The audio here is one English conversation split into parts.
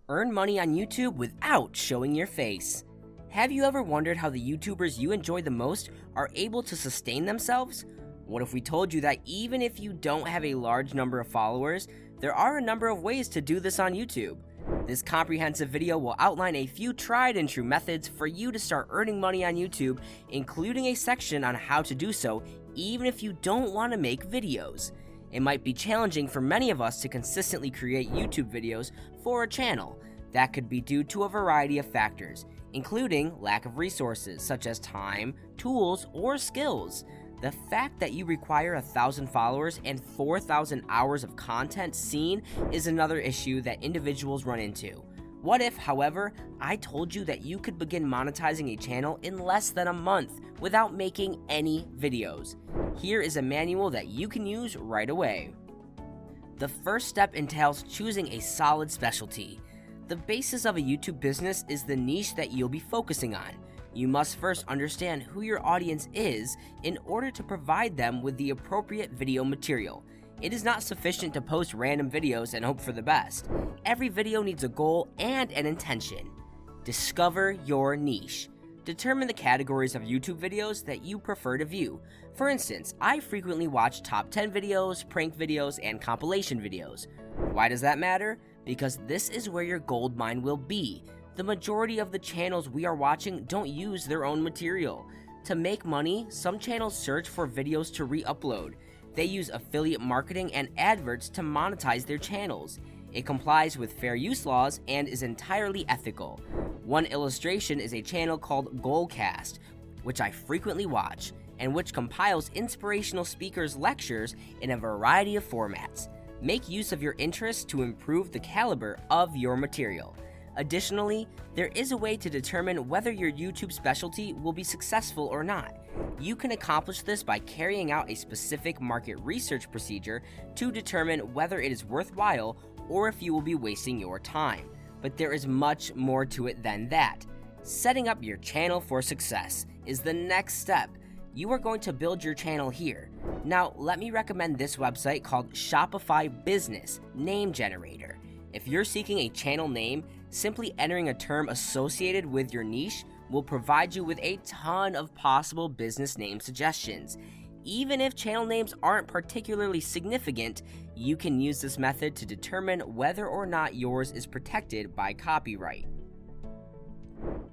Earn money on YouTube without showing your face. Have you ever wondered how the YouTubers you enjoy the most are able to sustain themselves? What if we told you that even if you don't have a large number of followers, there are a number of ways to do this on YouTube? This comprehensive video will outline a few tried and true methods for you to start earning money on YouTube, including a section on how to do so even if you don't want to make videos. It might be challenging for many of us to consistently create YouTube videos for a channel. That could be due to a variety of factors, including lack of resources such as time, tools, or skills. The fact that you require 1,000 followers and 4,000 hours of content seen is another issue that individuals run into. What if, however, I told you that you could begin monetizing a channel in less than a month without making any videos? Here is a manual that you can use right away. The first step entails choosing a solid specialty. The basis of a YouTube business is the niche that you'll be focusing on. You must first understand who your audience is in order to provide them with the appropriate video material. It is not sufficient to post random videos and hope for the best. Every video needs a goal and an intention. Discover your niche. Determine the categories of YouTube videos that you prefer to view. For instance, I frequently watch top 10 videos, prank videos, and compilation videos. Why does that matter? Because this is where your gold mine will be. The majority of the channels we are watching don't use their own material. To make money, some channels search for videos to re-upload. They use affiliate marketing and adverts to monetize their channels. It complies with fair use laws and is entirely ethical. One illustration is a channel called Goalcast, which I frequently watch, and which compiles inspirational speakers' lectures in a variety of formats. Make use of your interests to improve the caliber of your material. Additionally, there is a way to determine whether your YouTube specialty will be successful or not. You can accomplish this by carrying out a specific market research procedure to determine whether it is worthwhile or if you will be wasting your time. But there is much more to it than that. Setting up your channel for success is the next step. You are going to build your channel here. Now, let me recommend this website called Shopify Business Name Generator. If you're seeking a channel name, simply entering a term associated with your niche will provide you with a ton of possible business name suggestions. Even if channel names aren't particularly significant, you can use this method to determine whether or not yours is protected by copyright.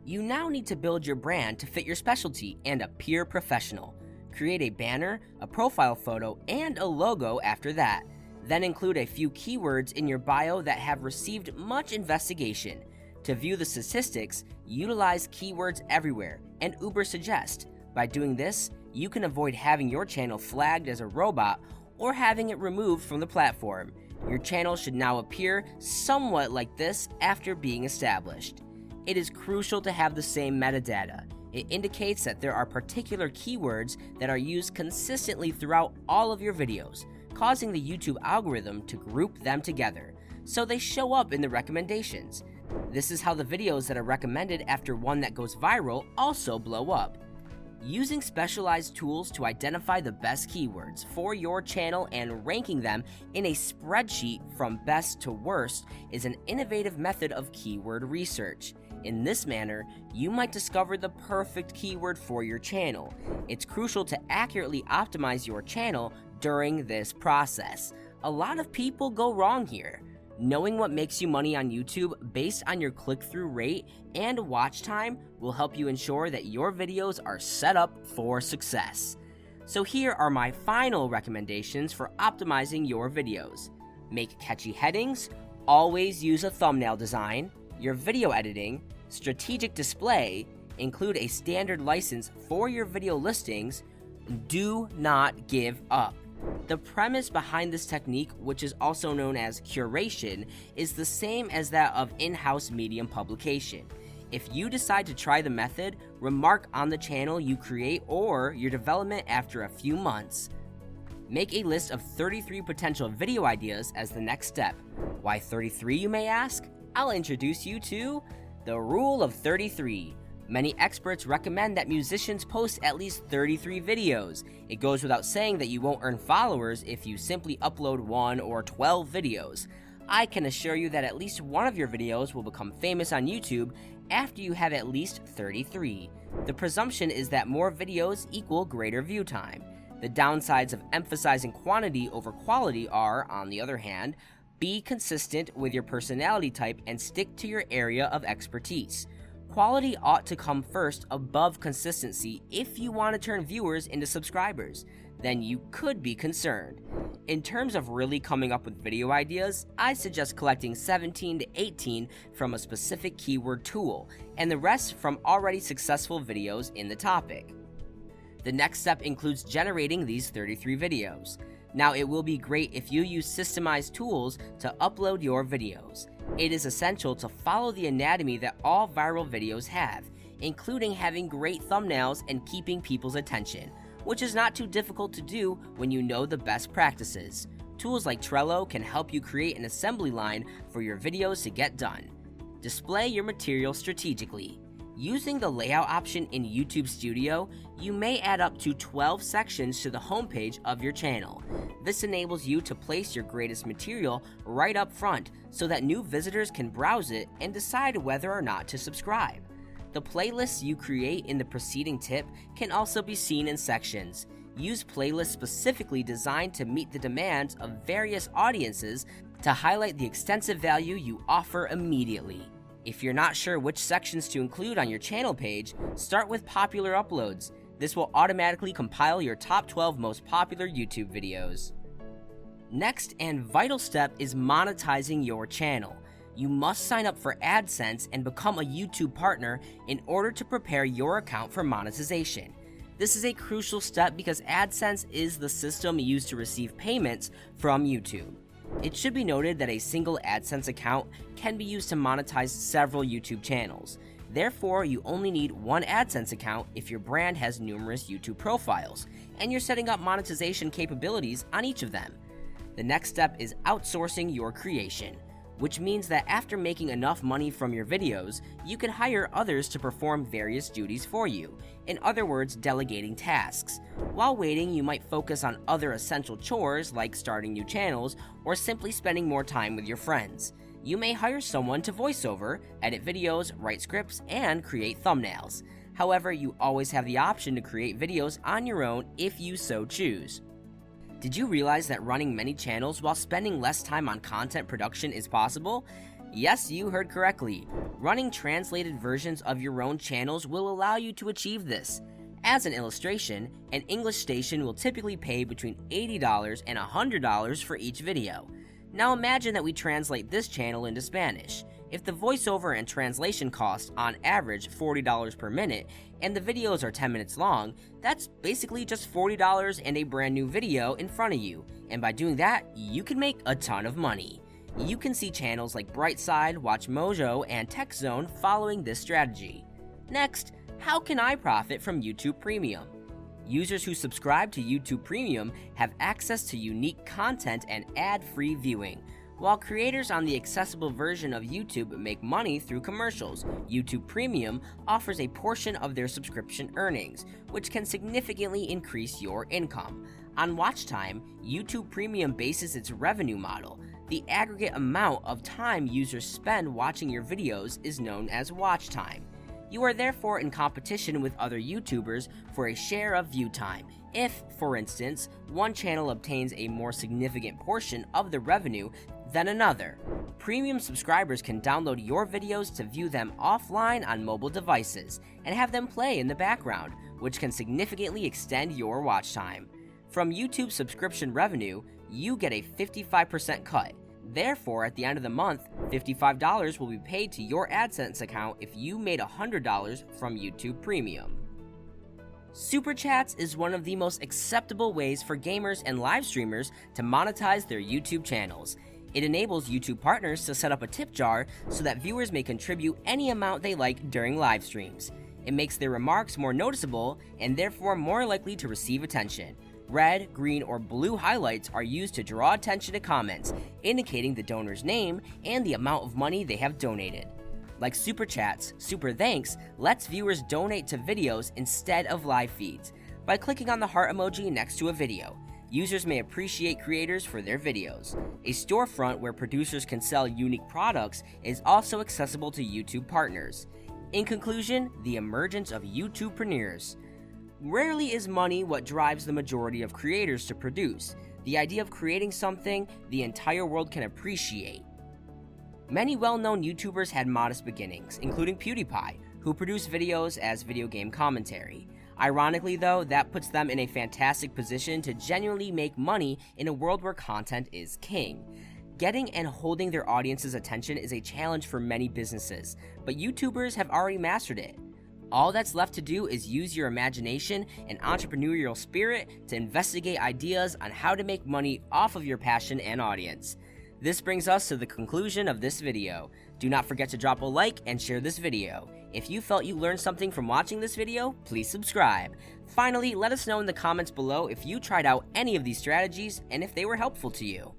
You now need to build your brand to fit your specialty and appear professional. Create a banner, a profile photo, and a logo after that. Then include a few keywords in your bio that have received much investigation. To view the statistics, utilize keywords everywhere and Ubersuggest. By doing this, you can avoid having your channel flagged as a robot or having it removed from the platform. Your channel should now appear somewhat like this after being established. It is crucial to have the same metadata. It indicates that there are particular keywords that are used consistently throughout all of your videos, causing the YouTube algorithm to group them together, so they show up in the recommendations. This is how the videos that are recommended after one that goes viral also blow up. Using specialized tools to identify the best keywords for your channel and ranking them in a spreadsheet from best to worst is an innovative method of keyword research. In this manner, you might discover the perfect keyword for your channel. It's crucial to accurately optimize your channel during this process. A lot of people go wrong here. Knowing what makes you money on YouTube based on your click-through rate and watch time will help you ensure that your videos are set up for success. So here are my final recommendations for optimizing your videos. Make catchy headings, always use a thumbnail design, your video editing, strategic display, include a standard license for your video listings, do not give up. The premise behind this technique, which is also known as curation, is the same as that of in-house medium publication. If you decide to try the method, remark on the channel you create or your development after a few months. Make a list of 33 potential video ideas as the next step. Why 33, you may ask? I'll introduce you to the Rule of 33. Many experts recommend that musicians post at least 33 videos. It goes without saying that you won't earn followers if you simply upload 1 or 12 videos. I can assure you that at least one of your videos will become famous on YouTube after you have at least 33. The presumption is that more videos equal greater view time. The downsides of emphasizing quantity over quality are, on the other hand, be consistent with your personality type and stick to your area of expertise. Quality ought to come first above consistency if you want to turn viewers into subscribers. Then you could be concerned. In terms of really coming up with video ideas, I suggest collecting 17 to 18 from a specific keyword tool, and the rest from already successful videos in the topic. The next step includes generating these 33 videos. Now, it will be great if you use systemized tools to upload your videos. It is essential to follow the anatomy that all viral videos have, including having great thumbnails and keeping people's attention, which is not too difficult to do when you know the best practices. Tools like Trello can help you create an assembly line for your videos to get done. Display your material strategically. Using the layout option in YouTube Studio, you may add up to 12 sections to the homepage of your channel. This enables you to place your greatest material right up front so that new visitors can browse it and decide whether or not to subscribe. The playlists you create in the preceding tip can also be seen in sections. Use playlists specifically designed to meet the demands of various audiences to highlight the extensive value you offer immediately. If you're not sure which sections to include on your channel page, start with popular uploads. This will automatically compile your top 12 most popular YouTube videos. Next and vital step is monetizing your channel. You must sign up for AdSense and become a YouTube partner in order to prepare your account for monetization. This is a crucial step because AdSense is the system used to receive payments from YouTube. It should be noted that a single AdSense account can be used to monetize several YouTube channels. Therefore, you only need one AdSense account if your brand has numerous YouTube profiles, and you're setting up monetization capabilities on each of them. The next step is outsourcing your creation, which means that after making enough money from your videos, you can hire others to perform various duties for you. In other words, delegating tasks. While waiting, you might focus on other essential chores like starting new channels or simply spending more time with your friends. You may hire someone to voiceover, edit videos, write scripts, and create thumbnails. However, you always have the option to create videos on your own if you so choose. Did you realize that running many channels while spending less time on content production is possible? Yes, you heard correctly. Running translated versions of your own channels will allow you to achieve this. As an illustration, an English station will typically pay between $80 and $100 for each video. Now imagine that we translate this channel into Spanish. If the voiceover and translation cost on average $40 per minute and the videos are 10 minutes long, that's basically just $40 and a brand new video in front of you. And by doing that, you can make a ton of money. You can see channels like Brightside, WatchMojo, and TechZone following this strategy. Next, how can I profit from YouTube Premium? Users who subscribe to YouTube Premium have access to unique content and ad-free viewing. While creators on the accessible version of YouTube make money through commercials, YouTube Premium offers a portion of their subscription earnings, which can significantly increase your income. On watch time, YouTube Premium bases its revenue model. The aggregate amount of time users spend watching your videos is known as watch time. You are therefore in competition with other YouTubers for a share of view time. If, for instance, one channel obtains a more significant portion of the revenue than another, premium subscribers can download your videos to view them offline on mobile devices and have them play in the background, which can significantly extend your watch time. From YouTube subscription revenue, you get a 55% cut. Therefore, at the end of the month, $55 will be paid to your AdSense account if you made $100 from YouTube Premium. Super Chats is one of the most acceptable ways for gamers and live streamers to monetize their YouTube channels. It enables YouTube partners to set up a tip jar so that viewers may contribute any amount they like during live streams. It makes their remarks more noticeable and therefore more likely to receive attention. Red, green, or blue highlights are used to draw attention to comments, indicating the donor's name and the amount of money they have donated. Like Super Chats, Super Thanks lets viewers donate to videos instead of live feeds. By clicking on the heart emoji next to a video, Users may appreciate creators for their videos. A storefront where producers can sell unique products is also accessible to YouTube partners. In conclusion, the emergence of YouTubepreneurs. Rarely is money what drives the majority of creators to produce. The idea of creating something the entire world can appreciate. Many well-known YouTubers had modest beginnings, including PewDiePie, who produced videos as video game commentary. Ironically though, that puts them in a fantastic position to genuinely make money in a world where content is king. Getting and holding their audience's attention is a challenge for many businesses, but YouTubers have already mastered it. All that's left to do is use your imagination and entrepreneurial spirit to investigate ideas on how to make money off of your passion and audience. This brings us to the conclusion of this video. Do not forget to drop a like and share this video. If you felt you learned something from watching this video, please subscribe. Finally, let us know in the comments below if you tried out any of these strategies and if they were helpful to you.